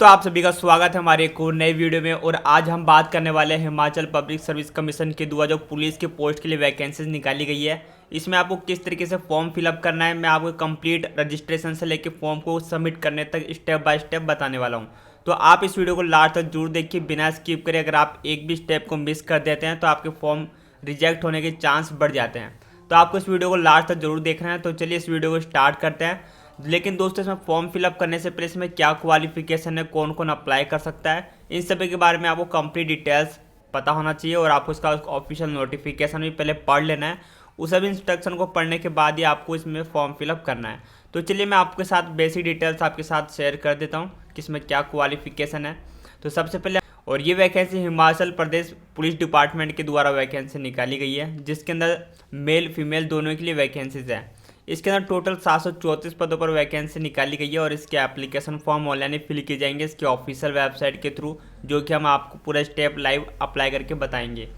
तो आप सभी का स्वागत है हमारे एक और नए वीडियो में। और आज हम बात करने वाले हैं हिमाचल पब्लिक सर्विस कमीशन के द्वारा जो पुलिस के पोस्ट के लिए वैकेंसीज निकाली गई है, इसमें आपको किस तरीके से फॉर्म फिलअप करना है मैं आपको कंप्लीट रजिस्ट्रेशन से लेकर फॉर्म को सबमिट करने तक स्टेप बाय स्टेप बताने वाला हूं। तो आप इस वीडियो को लास्ट तक जरूर देखिए, बिना स्किप करे। अगर आप एक भी स्टेप को मिस कर देते हैं तो आपके फॉर्म रिजेक्ट होने के चांस बढ़ जाते हैं। तो आपको इस वीडियो को लास्ट तक जरूर देखना है। तो चलिए इस वीडियो को स्टार्ट करते हैं। लेकिन दोस्तों, इसमें फॉर्म फिलअप करने से पहले इसमें क्या क्वालिफिकेशन है, कौन कौन अप्लाई कर सकता है, इन सभी के बारे में आपको कंप्लीट डिटेल्स पता होना चाहिए। और आपको इसका ऑफिशियल नोटिफिकेशन भी पहले पढ़ लेना है। उस सभी इंस्ट्रक्शन को पढ़ने के बाद ही आपको इसमें फॉर्म फिलअप करना है। तो चलिए मैं आपके साथ बेसिक डिटेल्स आपके साथ शेयर कर देता हूँ कि इसमें क्या क्वालिफिकेशन है। तो सबसे पहले, और ये vacancy Himachal Pradesh police department के द्वारा वैकेंसी निकाली गई है, जिसके अंदर मेल फीमेल दोनों के लिए वैकेंसीज है। इसके अंदर टोटल 734 पदों पर वैकेंसी निकाली गई है और इसके एप्लीकेशन फॉर्म ऑनलाइन फिल किए जाएंगे इसके ऑफिशियल वेबसाइट के थ्रू, जो कि हम आपको पूरा स्टेप लाइव अप्लाई करके बताएंगे।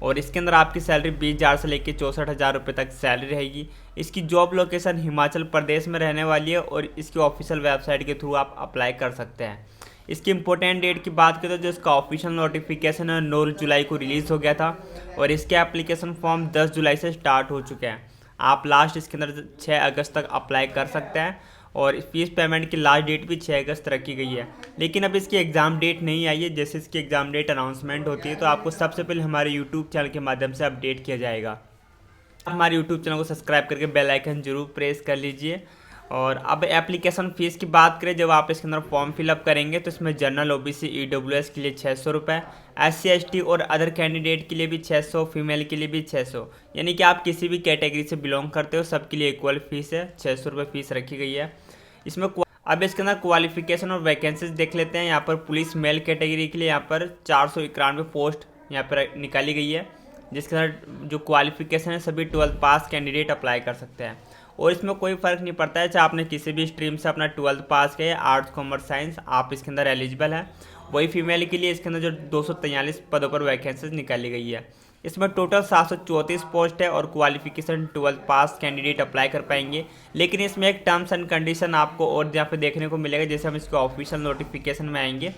और इसके अंदर आपकी सैलरी 20,000 से लेकर 64,000 रुपये तक सैलरी रहेगी। इसकी जॉब लोकेशन हिमाचल प्रदेश में रहने वाली है और इसकी ऑफिशियल वेबसाइट के थ्रू आप अप्लाई कर सकते हैं। इसकी इंपॉर्टेंट डेट की बात करें तो जो इसका ऑफिशियल नोटिफिकेशन है 9 जुलाई को रिलीज़ हो गया था और इसके एप्लीकेशन फॉर्म 10 जुलाई से स्टार्ट हो चुके हैं। आप लास्ट इसके अंदर 6 अगस्त तक अप्लाई कर सकते हैं और फीस पेमेंट की लास्ट डेट भी 6 अगस्त रखी गई है। लेकिन अब इसकी एग्ज़ाम डेट नहीं आई है। जैसे इसकी एग्ज़ाम डेट अनाउंसमेंट होती है तो आपको सबसे पहले हमारे यूट्यूब चैनल के माध्यम से अपडेट किया जाएगा। हमारे यूट्यूब चैनल को सब्सक्राइब करके बेल आइकन जरूर प्रेस कर लीजिए। और अब एप्लीकेशन फ़ीस की बात करें, जब आप इसके अंदर फॉर्म फिलअप करेंगे तो इसमें जनरल ओबीसी ईडब्ल्यूएस के लिए 600 रुपये, SC ST और अदर कैंडिडेट के लिए भी 600, फीमेल के लिए भी 600, यानी कि आप किसी भी कैटेगरी से बिलोंग करते हो सबके लिए इक्वल फीस है। 600 रुपये फीस रखी गई है इसमें। अब इसके अंदर क्वालिफिकेशन और वैकेंसीज देख लेते हैं। यहाँ पर पुलिस मेल कैटेगरी के लिए यहाँ पर 491 पोस्ट यहाँ पर निकाली गई है, जिसके अंदर जो क्वालिफिकेशन है सभी 12th पास कैंडिडेट अप्लाई कर सकते हैं। और इसमें कोई फ़र्क नहीं पड़ता है चाहे आपने किसी भी स्ट्रीम से अपना 12th पास किया है, आर्ट्स कॉमर्स साइंस, आप इसके अंदर एलिजिबल है। वही फीमेल के लिए इसके अंदर जो 243 पदों पर वैकेंसीज निकाली गई है। इसमें टोटल 734 पोस्ट है और क्वालिफिकेशन 12th पास कैंडिडेट अप्लाई कर पाएंगे। लेकिन इसमें एक टर्म्स एंड कंडीशन आपको और यहाँ पे देखने को मिलेगा, जैसे हम इसके ऑफिशियल नोटिफिकेशन में आएंगे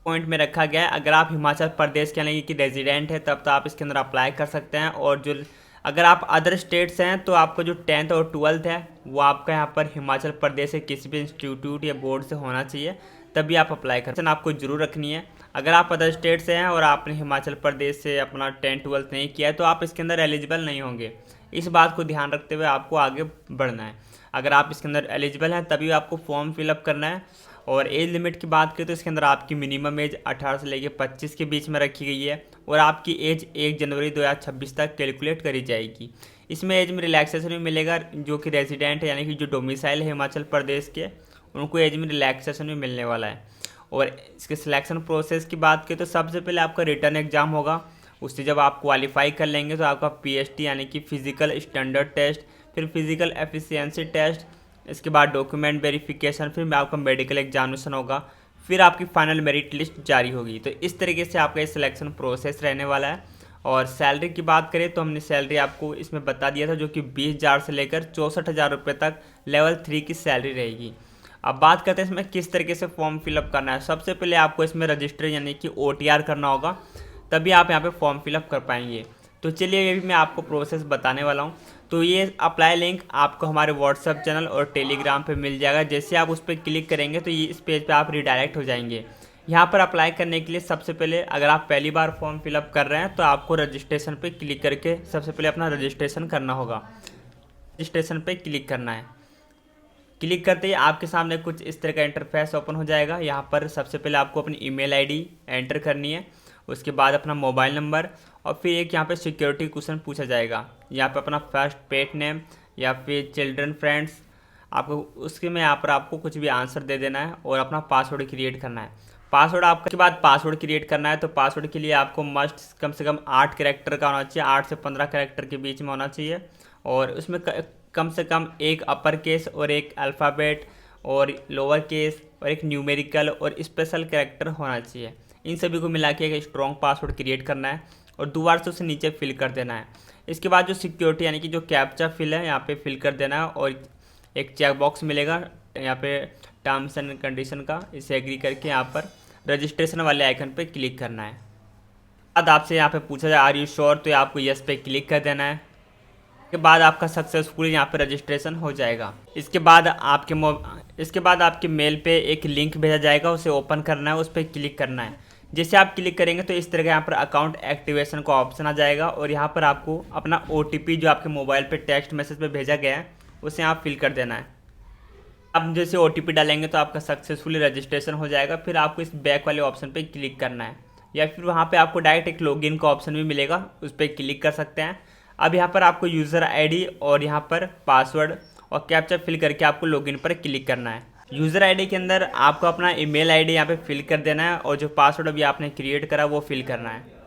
पॉइंट में रखा गया है। अगर आप हिमाचल प्रदेश के यानी कि रेजिडेंट है तब तो आप इसके अंदर अप्लाई कर सकते हैं। और जो अगर आप अदर स्टेट्स हैं तो आपका जो 10th और 12th है वो आपका यहाँ पर हिमाचल प्रदेश से किसी भी इंस्टीट्यूट या बोर्ड से होना चाहिए, तभी आप अप्लाई कर। आपको जरूर रखनी है। अगर आप अदर स्टेट से हैं और आपने हिमाचल प्रदेश से अपना 10th 12th नहीं किया है तो आप इसके अंदर एलिजिबल नहीं होंगे। इस बात को ध्यान रखते हुए आपको आगे बढ़ना है। अगर आप इसके अंदर एलिजिबल हैं तभी आपको फॉर्म फिलअप करना है। और एज लिमिट की बात करें तो इसके अंदर आपकी मिनिमम एज 18 से लेकर 25 के बीच में रखी गई है और आपकी एज 1 जनवरी 2026 तक कैलकुलेट करी जाएगी। इसमें एज में रिलैक्सेशन भी मिलेगा, जो कि रेजिडेंट है यानी कि जो डोमिसाइल है हिमाचल प्रदेश के, उनको एज में रिलैक्सेशन भी मिलने वाला है। और इसके सिलेक्शन प्रोसेस की बात करें तो सबसे पहले आपका रिटर्न एग्जाम होगा। उससे जब आप क्वालिफाई कर लेंगे तो आपका PST यानी कि फिजिकल स्टैंडर्ड टेस्ट, फिर फिजिकल एफिशिएंसी टेस्ट, इसके बाद डॉक्यूमेंट वेरिफिकेशन, फिर आपका मेडिकल एग्जामिनेशन होगा, फिर आपकी फाइनल मेरिट लिस्ट जारी होगी। तो इस तरीके से आपका ये सिलेक्शन प्रोसेस रहने वाला है। और सैलरी की बात करें तो हमने सैलरी आपको इसमें बता दिया था, जो कि 20,000 से लेकर 64,000 रुपये तक लेवल 3 की सैलरी रहेगी। अब बात करते हैं इसमें किस तरीके से फॉर्म फिलअप करना है। सबसे पहले आपको इसमें रजिस्टर यानी कि OTR करना होगा, तभी आप यहाँ पे फॉर्म फिलअप कर पाएंगे। तो चलिए ये भी मैं आपको प्रोसेस बताने वाला हूँ। तो ये अप्लाई लिंक आपको हमारे व्हाट्सएप चैनल और टेलीग्राम पे मिल जाएगा। जैसे आप उस पर क्लिक करेंगे तो ये इस पेज पे आप रिडायरेक्ट हो जाएंगे। यहाँ पर अप्लाई करने के लिए सबसे पहले अगर आप पहली बार फॉर्म फिलअप कर रहे हैं तो आपको रजिस्ट्रेशन पे क्लिक करके सबसे पहले अपना रजिस्ट्रेशन करना होगा। रजिस्ट्रेशन पे क्लिक करना है। क्लिक करते ही आपके सामने कुछ इस तरह का इंटरफेस ओपन हो जाएगा। यहाँ पर सबसे पहले आपको अपनी ईमेल आईडी एंटर करनी है, उसके बाद अपना मोबाइल नंबर, और फिर एक यहाँ पे सिक्योरिटी क्वेश्चन पूछा जाएगा। यहाँ पे अपना फर्स्ट पेट नेम या फिर चिल्ड्रन फ्रेंड्स आपको उसके में यहाँ पर आपको कुछ भी आंसर दे देना है और अपना पासवर्ड क्रिएट करना है। पासवर्ड आपके के बाद पासवर्ड क्रिएट करना है। तो पासवर्ड के लिए आपको मस्ट कम से कम 8 कैरेक्टर का होना चाहिए, 8 से 15 कैरेक्टर के बीच में होना चाहिए। और उसमें कम से कम एक अपर केस और एक अल्फ़ाबेट और लोअर केस और एक न्यूमेरिकल और स्पेशल कैरेक्टर होना चाहिए। इन सभी को मिला के एक स्ट्रॉन्ग पासवर्ड क्रिएट करना है और दोबारा से उसे नीचे फिल कर देना है। इसके बाद जो सिक्योरिटी यानी कि जो कैप्चा फिल है यहाँ पे फिल कर देना है और एक चेक बॉक्स मिलेगा यहाँ पे टर्म्स एंड कंडीशन का, इसे एग्री करके यहाँ पर रजिस्ट्रेशन वाले आइकन पे क्लिक करना है। बाद आपसे यहाँ पे पूछा जाए आर यू श्योर, तो आपको येस पे क्लिक कर देना है। इसके बाद आपका सक्सेसफुल यहाँ पे रजिस्ट्रेशन हो जाएगा। इसके बाद आपके मेल पे एक लिंक भेजा जाएगा, उसे ओपन करना है, उस पर क्लिक करना है। जैसे आप क्लिक करेंगे तो इस तरह का यहाँ पर अकाउंट एक्टिवेशन का ऑप्शन आ जाएगा और यहाँ पर आपको अपना OTP जो आपके मोबाइल पे टेक्स्ट मैसेज पे भेजा गया है उसे यहाँ फिल कर देना है। आप जैसे OTP डालेंगे तो आपका सक्सेसफुली रजिस्ट्रेशन हो जाएगा। फिर आपको इस बैक वाले ऑप्शन पे क्लिक करना है या फिर वहाँ पे आपको डायरेक्ट एक लॉगिन का ऑप्शन भी मिलेगा, उस पर क्लिक कर सकते हैं। अब यहाँ पर आपको यूज़र ID और यहाँ पर पासवर्ड और कैप्चा फिल करके आपको लॉगिन पर क्लिक करना है। यूज़र ID के अंदर आपको अपना ईमेल ID यहाँ पे फिल कर देना है और जो पासवर्ड अभी आपने क्रिएट करा वो फिल करना है।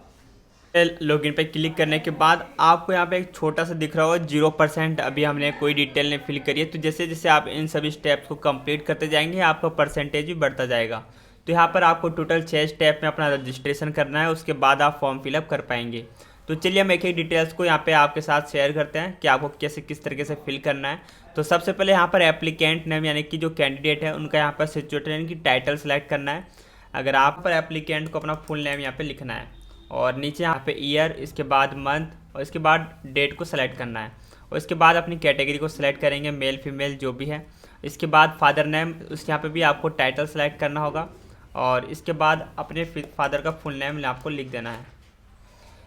लॉगिन पे क्लिक करने के बाद आपको यहाँ पे एक छोटा सा दिख रहा होगा 0%, अभी हमने कोई डिटेल नहीं फिल करी है। तो जैसे जैसे आप इन सभी स्टेप्स को कंप्लीट करते जाएंगे आपका परसेंटेज भी बढ़ता जाएगा। तो यहाँ पर आपको टोटल 6 स्टेप में अपना रजिस्ट्रेशन करना है, उसके बाद आप फॉर्म फिलअप कर पाएंगे। तो चलिए हम एक एक डिटेल्स को यहाँ पे आपके साथ शेयर करते हैं कि आपको कैसे किस तरीके से फिल करना है। तो सबसे पहले यहाँ पर एप्लीकेंट नेम यानी कि जो कैंडिडेट है उनका यहाँ पर सिचुएशन यानी कि टाइटल सेलेक्ट करना है। अगर आप पर एप्लीकेंट को अपना फुल नेम यहाँ पे लिखना है और नीचे यहाँ पे ईयर, इसके बाद मंथ और इसके बाद डेट को सेलेक्ट करना है और इसके बाद अपनी कैटेगरी को सिलेक्ट करेंगे, मेल फीमेल जो भी है। इसके बाद फादर नेम, उसके यहाँ पे भी आपको टाइटल सेलेक्ट करना होगा और इसके बाद अपने फादर का फुल नेम आपको लिख देना है।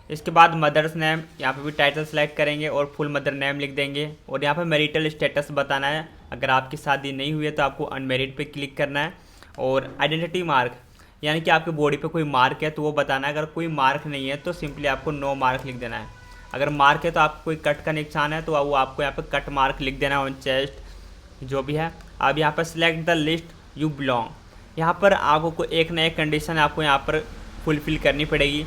इसके बाद मदर्स नेम, यहाँ पे भी टाइटल सेलेक्ट करेंगे और फुल मदर नेम लिख देंगे और यहाँ पे मैरिटल स्टेटस बताना है। अगर आपकी शादी नहीं हुई है तो आपको अनमेरिड पे क्लिक करना है और आइडेंटिटी मार्क यानी कि आपके बॉडी पे कोई मार्क है तो वो बताना है। अगर कोई मार्क नहीं है तो सिंपली आपको नो मार्क लिख देना है। अगर मार्क है तो आपको कोई कट का निशान है तो वो आपको यहाँ पर कट मार्क लिख देना है ऑन चेस्ट जो भी है। अब यहाँ पर select the list you belong, यहाँ पर आपको एक ना एक कंडीशन आपको यहाँ पर फुलफिल करनी पड़ेगी।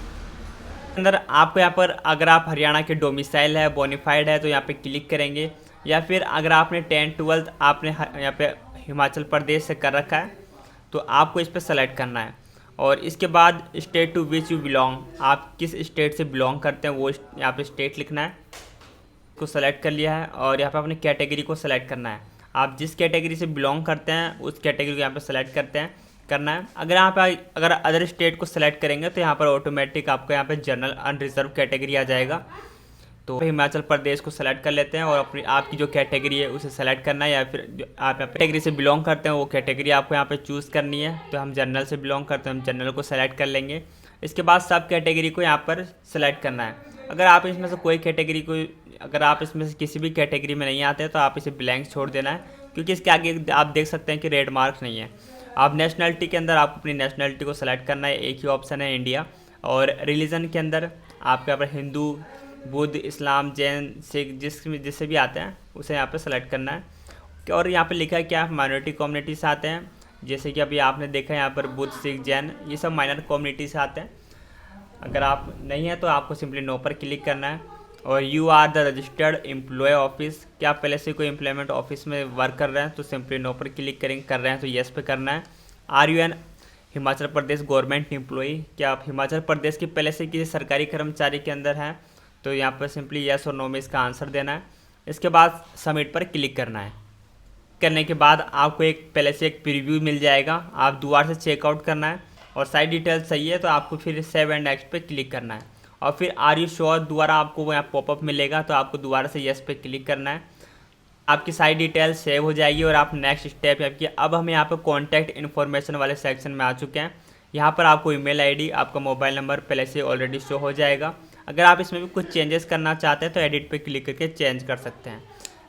अंदर आपको यहाँ पर अगर आप हरियाणा के डोमिसाइल है, बोनीफाइड है तो यहाँ पे क्लिक करेंगे या फिर अगर आपने 10th-12th आपने यहाँ पे हिमाचल प्रदेश से कर रखा है तो आपको इस पर सेलेक्ट करना है। और इसके बाद state to which you belong, आप किस स्टेट से बिलोंग करते हैं वो यहाँ पे स्टेट लिखना है, को सेलेक्ट कर लिया है। और यहाँ पे अपनी कैटेगरी को सेलेक्ट करना है, आप जिस कैटेगरी से बिलोंग करते हैं उस कैटेगरी को यहाँ पे सेलेक्ट करना है। अगर अदर स्टेट को सेलेक्ट करेंगे तो यहाँ पर ऑटोमेटिक आपको यहाँ पे जनरल अनरिजर्व कैटेगरी आ जाएगा। तो हिमाचल प्रदेश को सेलेक्ट कर लेते हैं और अपनी आपकी जो कैटेगरी है उसे सेलेक्ट करना है या फिर जो आप कैटेगरी से बिलोंग करते हैं वो कैटेगरी आपको यहाँ पे चूज़ करनी है। तो हम जनरल से बिलोंग करते हैं, हम जनरल को सेलेक्ट कर लेंगे। इसके बाद सब कैटेगरी को यहाँ पर सेलेक्ट करना है। अगर आप इसमें से कोई कैटेगरी को अगर आप इसमें से किसी भी कैटेगरी में नहीं आते तो आप इसे ब्लैंक छोड़ देना है क्योंकि इसके आगे आप देख सकते हैं कि रेड मार्क्स नहीं है। आप नेशनलिटी के अंदर आपको अपनी नेशनलिटी को सेलेक्ट करना है, एक ही ऑप्शन है इंडिया। और रिलीजन के अंदर आपके यहाँ पर हिंदू, बुद्ध, इस्लाम, जैन, सिख जिससे भी आते हैं उसे यहाँ पर सेलेक्ट करना है। और यहाँ पर लिखा है कि आप माइनॉरिटी कम्युनिटी से आते हैं, जैसे कि अभी आपने देखा है यहाँ पर बुद्ध, सिख, जैन ये सब माइनर कम्युनिटी से आते हैं। अगर आप नहीं है तो आपको सिंपली नो पर क्लिक करना है। और you are the registered employ office, क्या आप पहले से कोई एम्प्लॉयमेंट ऑफिस में वर्क कर रहे हैं तो सिंपली नो पर क्लिक करेंगे, कर रहे हैं तो येस पे करना है। Are you an Himachal Pradesh government employee, क्या आप हिमाचल प्रदेश के पहले से किसी सरकारी कर्मचारी के अंदर हैं तो यहाँ पर सिंपली येस और नो में इसका आंसर देना है। इसके बाद सबमिट पर क्लिक करना है। करने के बाद आपको पहले से एक प्रीव्यू मिल जाएगा, आप दोबारा से चेकआउट करना है और सारी डिटेल्स सही है तो आपको फिर सेव एंड नेक्स्ट पे क्लिक करना है। और फिर आर यू श्योर दोबारा आपको यहाँ पॉपअप मिलेगा तो आपको दोबारा से येस पे क्लिक करना है। आपकी सारी डिटेल्स सेव हो जाएगी और आप नेक्स्ट स्टेप आपकी। अब हम यहाँ पे कॉन्टैक्ट इन्फॉर्मेशन वाले सेक्शन में आ चुके हैं। यहाँ पर आपको ईमेल आईडी, आपका मोबाइल नंबर पहले से ऑलरेडी शो हो जाएगा। अगर आप इसमें भी कुछ चेंजेस करना चाहते हैं तो एडिट पे क्लिक करके चेंज कर सकते हैं।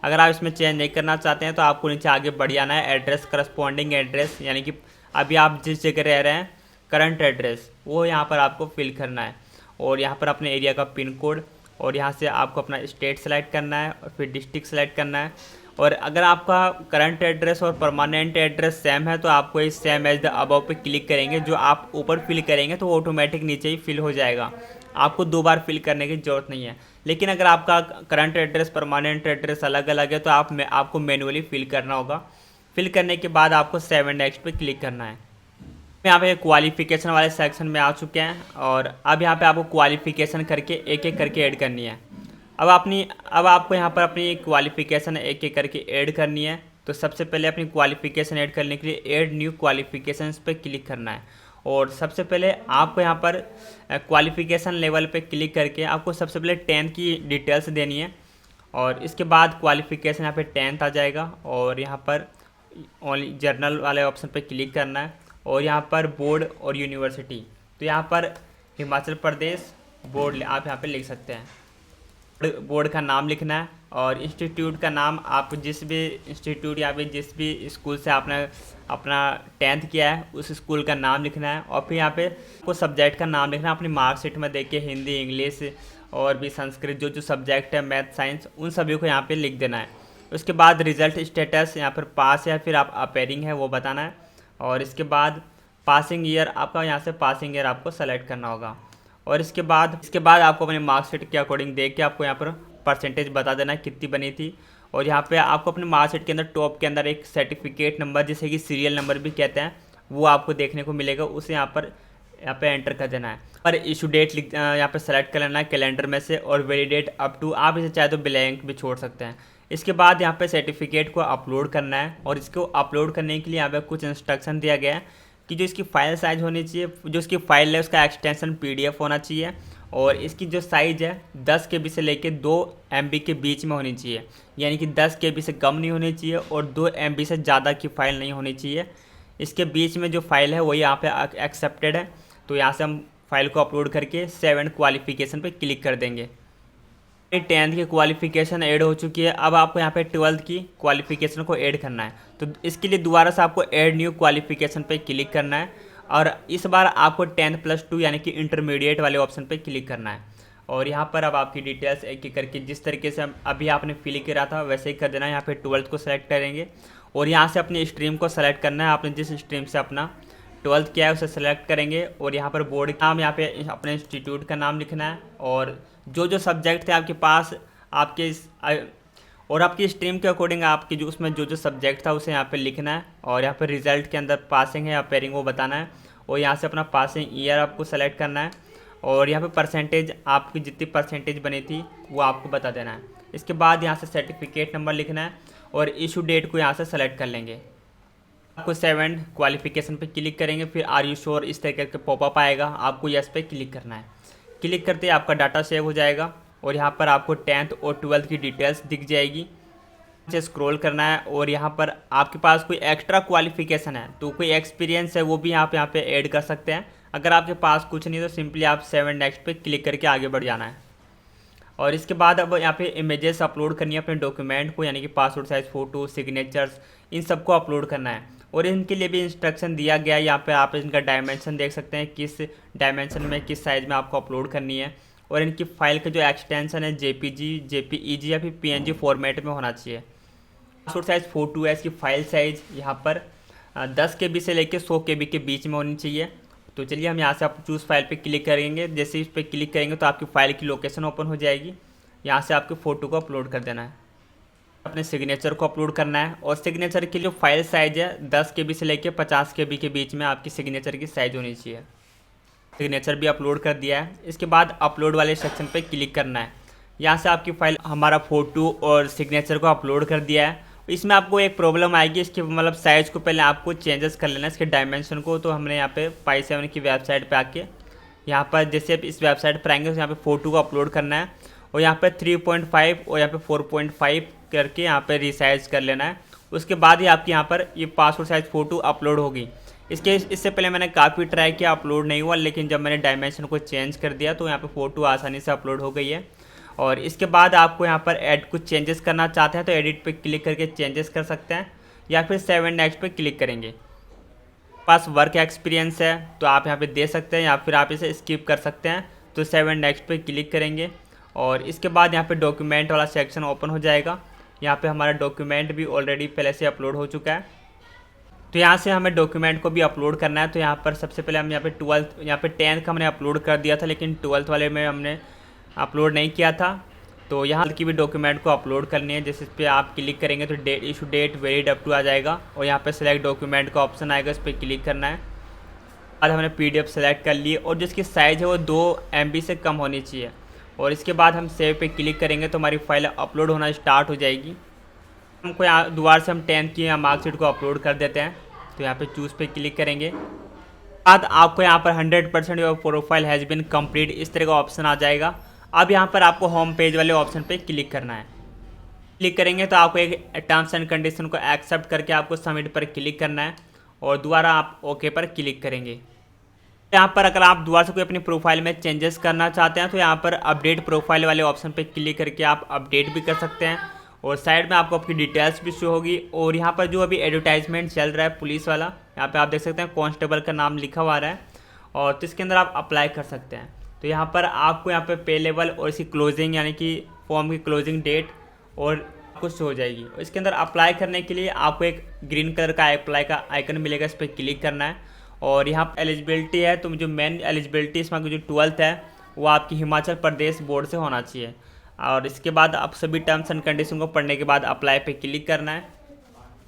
अगर आप इसमें चेंज नहीं करना चाहते हैं तो आपको नीचे आगे बढ़ जाना है, एड्रेस करस्पॉन्डिंग एड्रेस यानी कि अभी आप जिस जगह रह रहे हैं करंट एड्रेस वो यहाँ पर आपको फिल करना है। और यहाँ पर अपने एरिया का पिन कोड और यहाँ से आपको अपना स्टेट सेलेक्ट करना है और फिर डिस्ट्रिक्ट सेलेक्ट करना है। और अगर आपका करंट एड्रेस और परमानेंट एड्रेस सेम है तो आपको इस सेम एज द अबव पे क्लिक करेंगे, जो आप ऊपर फिल करेंगे तो ऑटोमेटिक नीचे ही फिल हो जाएगा, आपको 2 बार फिल करने की ज़रूरत नहीं है। लेकिन अगर आपका करंट एड्रेस परमानेंट एड्रेस अलग अलग है तो आपको मैनुअली फिल करना होगा। फिल करने के बाद आपको सेव एंड नेक्स्ट पे क्लिक करना है। यहाँ पे क्वालिफिकेशन वाले सेक्शन में आ चुके हैं और अब यहाँ पे आपको क्वालिफिकेशन करके एक एक करके ऐड करनी है। अब आपको यहाँ पर अपनी क्वालिफिकेशन एक एक करके ऐड करनी है। तो सबसे पहले अपनी क्वालिफ़िकेशन ऐड करने के लिए ऐड न्यू क्वालिफ़िकेशंस पे क्लिक करना है। और सबसे पहले आपको यहाँ पर क्वालिफ़िकेशन लेवल पे क्लिक करके आपको सबसे पहले 10th की डिटेल्स देनी है। और इसके बाद क्वालिफ़िकेशन यहाँ पे 10th आ जाएगा और यहाँ पर ओनली जर्नल वाले ऑप्शन पे क्लिक करना है और यहाँ पर बोर्ड और यूनिवर्सिटी, तो यहाँ पर हिमाचल प्रदेश बोर्ड आप यहाँ पे लिख सकते हैं। बोर्ड का नाम लिखना है और इंस्टीट्यूट का नाम आप जिस भी इंस्टीट्यूट या फिर जिस भी स्कूल से आपने अपना 10th किया है उस स्कूल का नाम लिखना है। और फिर यहाँ पे को सब्जेक्ट का नाम लिखना है, अपनी मार्कशीट में देख के हिंदी, इंग्लिश और भी संस्कृत जो जो सब्जेक्ट है, मैथ, साइंस, उन सभी को यहाँ पे लिख देना है। उसके बाद रिजल्ट स्टेटस यहाँ पर पास या फिर आप अपेयरिंग है वो बताना है। और इसके बाद पासिंग ईयर आपका यहाँ से पासिंग ईयर आपको सेलेक्ट करना होगा। और इसके बाद आपको अपने मार्कशीट के अकॉर्डिंग देख के आपको यहाँ पर परसेंटेज बता देना है कितनी बनी थी। और यहाँ पे आपको अपने मार्कशीट के अंदर टॉप के अंदर एक सर्टिफिकेट नंबर जिसे कि सीरियल नंबर भी कहते हैं वो आपको देखने को मिलेगा, उसे यहाँ पे एंटर कर देना है। और इशू डेट यहाँ पे सेलेक्ट कर लेना है कैलेंडर में से और वैलिडेट अप टू, आप इसे चाहे तो ब्लैंक भी छोड़ सकते हैं। इसके बाद यहाँ पे सर्टिफिकेट को अपलोड करना है और इसको अपलोड करने के लिए यहाँ पे कुछ इंस्ट्रक्शन दिया गया है कि जो इसकी फ़ाइल साइज़ होनी चाहिए, जो इसकी फ़ाइल है उसका एक्सटेंशन PDF होना चाहिए और इसकी जो साइज़ है 10 KB से लेके 2 MB के बीच में होनी चाहिए, यानी कि 10 KB से कम नहीं होनी चाहिए और 2 MB से ज़्यादा की फ़ाइल नहीं होनी चाहिए। इसके बीच में जो फ़ाइल है वही यहाँ पे एक्सेप्टेड है। तो यहाँ से हम फाइल को अपलोड करके 7 क्वालिफ़िकेशन पे क्लिक कर देंगे। 10th की क्वालिफ़िकेशन ऐड हो चुकी है। अब आपको यहाँ पे 12th की क्वालिफ़िकेशन को ऐड करना है, तो इसके लिए दोबारा से आपको ऐड न्यू क्वालिफ़िकेशन पे क्लिक करना है और इस बार आपको 10+2 यानी कि इंटरमीडिएट वाले ऑप्शन पे क्लिक करना है। और यहाँ पर अब आपकी डिटेल्स एक एक करके जिस तरीके से अभी आपने फिल करा था वैसे ही कर देना है। यहाँ पे 12th को सेलेक्ट करेंगे और यहाँ से अपनी स्ट्रीम को सेलेक्ट करना है। आपने जिस स्ट्रीम से अपना 12th किया है उसे सेलेक्ट करेंगे और यहाँ पर बोर्ड का नाम, यहाँ पे अपने इंस्टीट्यूट का नाम लिखना है और जो जो सब्जेक्ट थे आपके पास आपके और आपकी स्ट्रीम के अकॉर्डिंग आपकी जो उसमें जो जो सब्जेक्ट था उसे यहाँ पे लिखना है। और यहाँ पे रिजल्ट के अंदर पासिंग है या पेयरिंग वो बताना है और यहाँ से अपना पासिंग ईयर आपको सेलेक्ट करना है और यहाँ पे परसेंटेज आपकी जितनी परसेंटेज बनी थी वो आपको बता देना है। इसके बाद यहाँ से सर्टिफिकेट नंबर लिखना है और इशू डेट को यहाँ से सेलेक्ट कर लेंगे। आपको 7 क्वालिफ़िकेशन पे क्लिक करेंगे, फिर आर यू श्योर इस तरीके का पॉपअप आएगा, आपको यस पे क्लिक करना है। क्लिक करते ही आपका डाटा सेव हो जाएगा और यहाँ पर आपको 10th और 12th की डिटेल्स दिख जाएगी। नीचे स्क्रॉल करना है और यहाँ पर आपके पास कोई एक्स्ट्रा क्वालिफ़िकेशन है तो कोई एक्सपीरियंस है वो भी आप यहाँ पे ऐड कर सकते हैं। अगर आपके पास कुछ नहीं तो सिंपली आप 7 नेक्स्ट पे क्लिक करके आगे बढ़ जाना है। और इसके बाद अब यहाँ पे इमेजेस अपलोड करनी है अपने डॉक्यूमेंट को, यानी कि पासपोर्ट साइज़ फ़ोटो, सिग्नेचर्स, इन सबको अपलोड करना है और इनके लिए भी इंस्ट्रक्शन दिया गया है। यहाँ पे आप इनका डायमेंशन देख सकते हैं, किस डायमेंशन में किस साइज़ में आपको अपलोड करनी है और इनकी फ़ाइल का जो एक्सटेंशन है JPG, JPEG या फिर PNG फॉर्मेट में होना चाहिए। पासपोर्ट साइज़ फ़ोटो है, इसकी फ़ाइल साइज़ यहाँ पर 10 KB से लेकर 100 KB के बीच में होनी चाहिए। तो चलिए हम यहाँ से आप चूज़ फाइल पे क्लिक करेंगे। जैसे इस पर क्लिक करेंगे तो आपकी फ़ाइल की लोकेशन ओपन हो जाएगी। यहाँ से आपकी फ़ोटो को अपलोड कर देना है, अपने सिग्नेचर को अपलोड करना है और सिग्नेचर की जो फाइल साइज़ है 10 KB से लेकर 50 KB के बीच में आपकी सिग्नेचर की साइज़ होनी चाहिए। सिग्नेचर भी अपलोड कर दिया है। इसके बाद अपलोड वाले सेक्शन पे क्लिक करना है। यहाँ से आपकी फ़ाइल हमारा फ़ोटो और सिग्नेचर को अपलोड कर दिया है। इसमें आपको एक प्रॉब्लम आएगी, इसके मतलब साइज़ को पहले आपको चेंजेस कर लेना है, इसके डायमेंशन को। तो हमने यहाँ पे Pi7 की वेबसाइट पे आके यहाँ पर जैसे इस वेबसाइट पर आएंगे तो यहाँ पे फ़ोटो को अपलोड करना है और यहाँ पे 3.5 और यहाँ पे 4.5 करके यहाँ पे रिसाइज कर लेना है। उसके बाद ही आपकी यहाँ पर ये पासपोर्ट साइज़ फ़ोटो अपलोड होगी। इससे पहले मैंने काफ़ी ट्राई किया, अपलोड नहीं हुआ, लेकिन जब मैंने डायमेंशन को चेंज कर दिया तो यहाँ पे फ़ोटो आसानी से अपलोड हो गई है। और इसके बाद आपको यहाँ पर ऐड कुछ चेंजेस करना चाहते हैं तो एडिट पे क्लिक करके चेंजेस कर सकते हैं या फिर 7 नेक्स्ट पे क्लिक करेंगे। पास वर्क एक्सपीरियंस है तो आप यहाँ पे दे सकते हैं या फिर आप इसे स्किप कर सकते हैं। तो 7 नेक्स्ट पे क्लिक करेंगे और इसके बाद यहाँ पे डॉक्यूमेंट वाला सेक्शन ओपन हो जाएगा। यहाँ पे हमारा डॉक्यूमेंट भी ऑलरेडी पहले से अपलोड हो चुका है, तो यहाँ से हमें डॉक्यूमेंट को भी अपलोड करना है। तो यहाँ पर सबसे पहले हम यहाँ पे 10th का हमने अपलोड कर दिया था, लेकिन 12th वाले में हमने अपलोड नहीं किया था। तो यहाँ की भी डॉक्यूमेंट को अपलोड करनी है। जैसे इस पर आप क्लिक करेंगे तो issue date valid up to आ जाएगा और यहाँ पे सेलेक्ट डॉक्यूमेंट का ऑप्शन आएगा, इस पर क्लिक करना है। आज हमने PDF सेलेक्ट कर ली और जिसकी साइज़ है वो 2 MB से कम होनी चाहिए और इसके बाद हम सेव पे क्लिक करेंगे तो हमारी फाइल अपलोड होना स्टार्ट हो जाएगी। हमको यहाँ दोबारा से हम 10th की मार्कशीट को अपलोड कर देते हैं। तो यहाँ पे चूज़ पे क्लिक करेंगे, बाद आपको यहाँ पर 100% your profile has been complete इस तरह का ऑप्शन आ जाएगा। अब यहाँ पर आपको होम पेज वाले ऑप्शन पे क्लिक करना है। क्लिक करेंगे तो आपको एक टर्म्स एंड कंडीशन को एक्सेप्ट करके आपको सबमिट पर क्लिक करना है और दोबारा आप ओके पर क्लिक करेंगे। यहाँ पर अगर आप दोबारा से कोई अपनी प्रोफाइल में चेंजेस करना चाहते हैं तो यहाँ पर अपडेट प्रोफाइल वाले ऑप्शन पे क्लिक करके आप अपडेट भी कर सकते हैं और साइड में आपको आपकी डिटेल्स भी शो होगी। और यहाँ पर जो अभी एडवर्टाइजमेंट चल रहा है पुलिस वाला, यहाँ पे आप देख सकते हैं कांस्टेबल का नाम लिखा हुआ है और तो इसके अंदर आप अप्लाई कर सकते हैं। तो यहाँ पर आपको यहाँ पे पे लेवल और इसकी क्लोजिंग यानी कि फॉर्म की क्लोजिंग डेट और कुछ हो जाएगी। और इसके अंदर अप्लाई करने के लिए आपको एक ग्रीन कलर का अप्लाई का आइकन मिलेगा, इस पर क्लिक करना है। और यहाँ पर एलिजिबिलिटी है, तो जो मेन एलिजिबिलिटी इसमें जो 12th है वो आपकी हिमाचल प्रदेश बोर्ड से होना चाहिए। और इसके बाद आप सभी टर्म्स एंड कंडीशन को पढ़ने के बाद अप्लाई पे क्लिक करना है।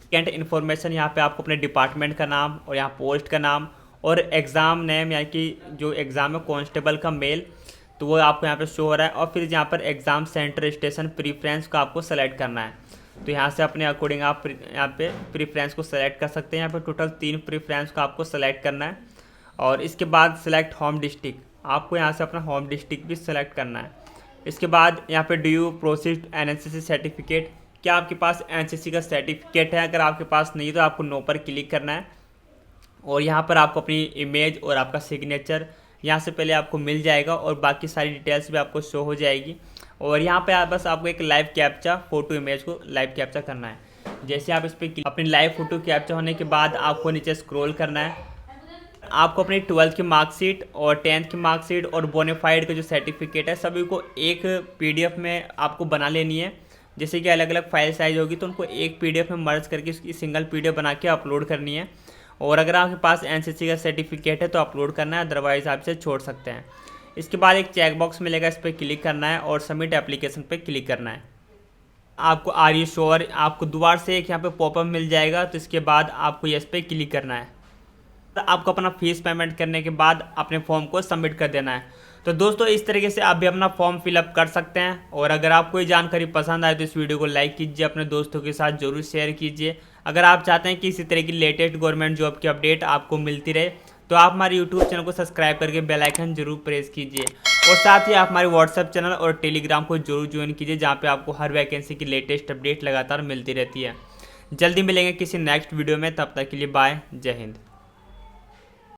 सेकेंड इन्फॉर्मेशन, यहाँ पे आपको अपने डिपार्टमेंट का नाम और यहाँ पोस्ट का नाम और एग्ज़ाम नेम यानी कि जो एग्ज़ाम है कांस्टेबल का मेल, तो वो आपको यहाँ पे शो हो रहा है। और फिर यहाँ पर एग्ज़ाम सेंटर स्टेशन प्रीफ्रेंस को आपको सेलेक्ट करना है। तो यहाँ से अपने अकॉर्डिंग आप यहाँ पे प्रीफ्रेंस को सेलेक्ट कर सकते हैं। यहाँ पे टोटल 3 प्रीफ्रेंस को आपको सेलेक्ट करना है। और इसके बाद सेलेक्ट होम डिस्ट्रिक्ट, आपको यहाँ से अपना होम डिस्ट्रिक्ट भी सेलेक्ट करना है। इसके बाद यहाँ पे do you proceed NCC certificate, क्या आपके पास एनसीसी का सर्टिफिकेट है? अगर आपके पास नहीं तो आपको नो पर क्लिक करना है। और यहाँ पर आपको अपनी इमेज और आपका सिग्नेचर यहाँ से पहले आपको मिल जाएगा और बाकी सारी डिटेल्स भी आपको शो हो जाएगी। और यहाँ पे बस आपको एक लाइव कैप्चा फ़ोटो इमेज को लाइव कैप्चा करना है। जैसे आप इस पर अपनी लाइव फ़ोटो कैप्चा होने के बाद आपको नीचे स्क्रॉल करना है। आपको अपनी 12th की मार्कशीट और 10th की मार्कशीट और बोनाफाइड का जो सर्टिफिकेट है सभी को एक PDF में आपको बना लेनी है। जैसे कि अलग अलग फाइल साइज होगी तो उनको एक PDF में मर्ज करके उसकी सिंगल PDF बना के अपलोड करनी है। और अगर आपके पास एनसीसी का सर्टिफिकेट है तो अपलोड करना है, अदरवाइज़ आप इसे छोड़ सकते हैं। इसके बाद एक चेक बॉक्स मिलेगा, इस पर क्लिक करना है और सबमिट एप्लीकेशन पर क्लिक करना है। आपको आर यू श्योर, आपको दोबारा से एक यहाँ पे पॉपअप मिल जाएगा, तो इसके बाद आपको यस पे क्लिक करना है। आपको अपना फीस पेमेंट करने के बाद अपने फॉर्म को सबमिट कर देना है। तो दोस्तों इस तरीके से आप भी अपना फॉर्म फिलअप कर सकते हैं। और अगर आपको ये जानकारी पसंद आए तो इस वीडियो को लाइक कीजिए, अपने दोस्तों के साथ जरूर शेयर कीजिए। अगर आप चाहते हैं कि इसी तरह की लेटेस्ट गवर्नमेंट जॉब की अपडेट आपको मिलती रहे तो आप हमारे यूट्यूब चैनल को सब्सक्राइब करके बेल आइकन जरूर प्रेस कीजिए। और साथ ही आप हमारे व्हाट्सएप चैनल और टेलीग्राम को जरूर ज्वाइन कीजिए, जहाँ पे आपको हर वैकेंसी की लेटेस्ट अपडेट लगातार मिलती रहती है। जल्दी मिलेंगे किसी नेक्स्ट वीडियो में, तब तक के लिए बाय, जय हिंद।